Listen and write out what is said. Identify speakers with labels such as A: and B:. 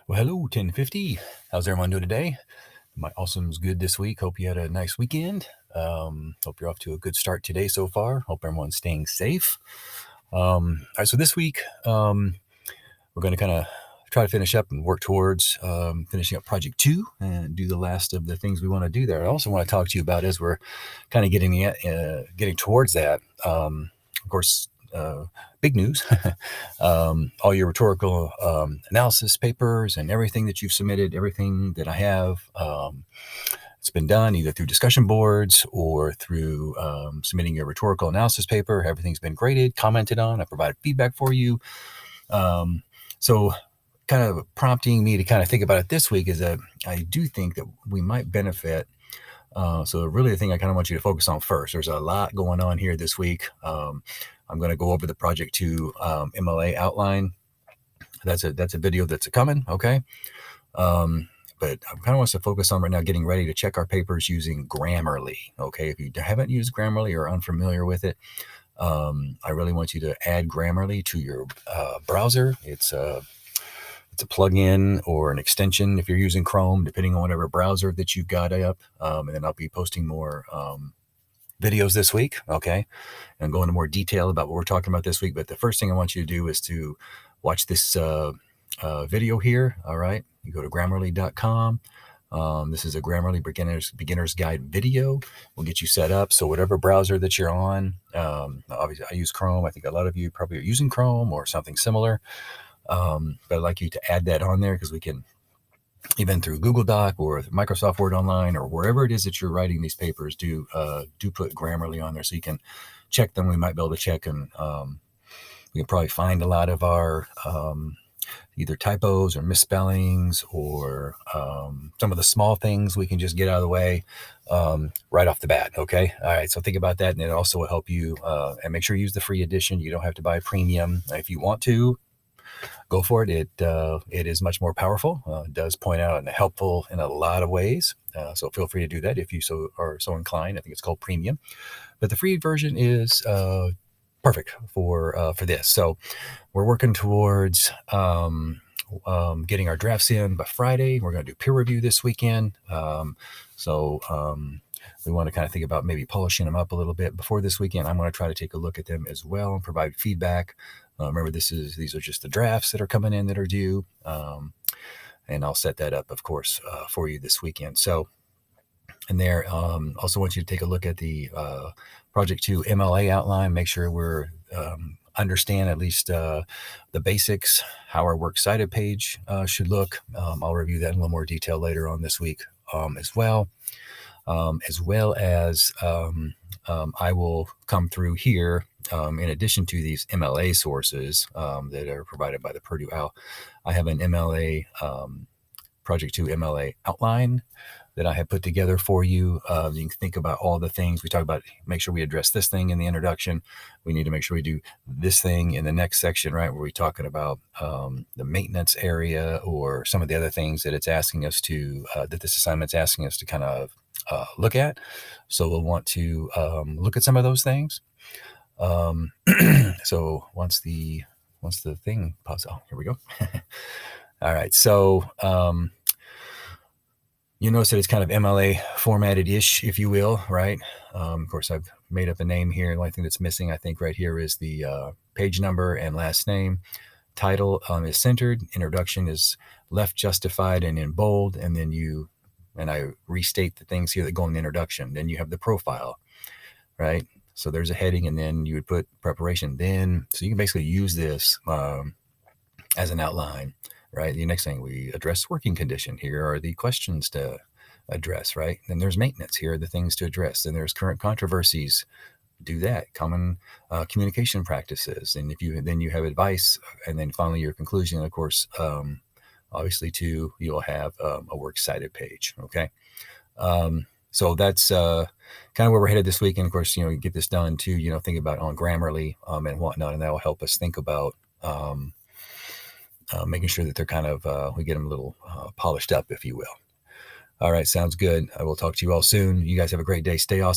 A: Well, hello, 1050. How's everyone doing today? My awesome's good this week. Hope you had a nice weekend. Hope you're off to a good start today so far. Hope everyone's staying safe. All right, so this week we're going to kind of try to finish up and work towards finishing up Project 2 and do the last of the things we want to do there. I also want to talk to you about as we're kind of getting towards that. Of course, big news. All your rhetorical analysis papers and everything that you've submitted, everything that I have, it's been done either through discussion boards or through submitting your rhetorical analysis paper. Everything's been graded, commented on. I provided feedback for you. So kind of prompting me to kind of think about it this week is that I do think that we might benefit. So really the thing I kind of want you to focus on first, there's a lot going on here this week. I'm going to go over the Project 2 MLA outline. That's a video that's coming, okay? But I kind of want us to focus on right now getting ready to check our papers using Grammarly, okay? If you haven't used Grammarly or are unfamiliar with it, I really want you to add Grammarly to your browser. It's a plugin or an extension if you're using Chrome, depending on whatever browser that you've got up. And then I'll be posting more videos this week, okay? And go into more detail about what we're talking about this week. But the first thing I want you to do is to watch this video here, all right? You go to Grammarly.com. This is a Grammarly beginner's guide video. We'll get you set up. So whatever browser that you're on, obviously I use Chrome. I think a lot of you probably are using Chrome or something similar. But I'd like you to add that on there because we can, even through Google Doc or Microsoft Word Online or wherever it is that you're writing these papers, do put Grammarly on there so you can check them. We might be able to check, and we can probably find a lot of our either typos or misspellings or some of the small things we can just get out of the way right off the bat. Okay. All right. So think about that. And it also will help you and make sure you use the free edition. You don't have to buy premium. If you want to, go for it. It is much more powerful. It does point out and helpful in a lot of ways. So feel free to do that if you are so inclined. I think it's called Premium, but the free version is perfect for this. So we're working towards getting our drafts in by Friday. We're going to do peer review this weekend. We want to kind of think about maybe polishing them up a little bit before this weekend. I'm going to try to take a look at them as well and provide feedback. Remember, these are just the drafts that are coming in that are due. And I'll set that up, of course, for you this weekend. So, and there, also want you to take a look at the Project 2 MLA outline. Make sure we're understand at least the basics, how our works cited page should look. I'll review that in a little more detail later on this week as well. As well as I will come through here in addition to these MLA sources that are provided by the Purdue OWL. I have an MLA Project 2 MLA outline that I have put together for you. You can think about all the things we talk about. Make sure we address this thing in the introduction. We need to make sure we do this thing in the next section, right, where we're talking about the maintenance area or some of the other things that it's asking us to, that this assignment's asking us to kind of look at. So we'll want to look at some of those things. So once the thing pops, oh, here we go. All right. So you notice that it's kind of MLA formatted-ish, if you will, right? Of course, I've made up a name here. The only thing that's missing, I think, right here is the page number and last name. Title is centered. Introduction is left justified and in bold. And then I restate the things here that go in the introduction. Then you have the profile, right? So there's a heading, and then you would put preparation. So you can basically use this as an outline. Right. The next thing, we address working condition. Here are the questions to address. Right. Then there's maintenance. Here are the things to address. Then there's current controversies. Do that. Common communication practices. And then you have advice. And then finally your conclusion. Of course, obviously too, you'll have a works cited page. Okay. So that's kind of where we're headed this week. And of course, you get this done too. Think about on Grammarly and whatnot, and that will help us think about. Making sure that they're kind of, we get them a little polished up, if you will. All right, sounds good. I will talk to you all soon. You guys have a great day. Stay awesome.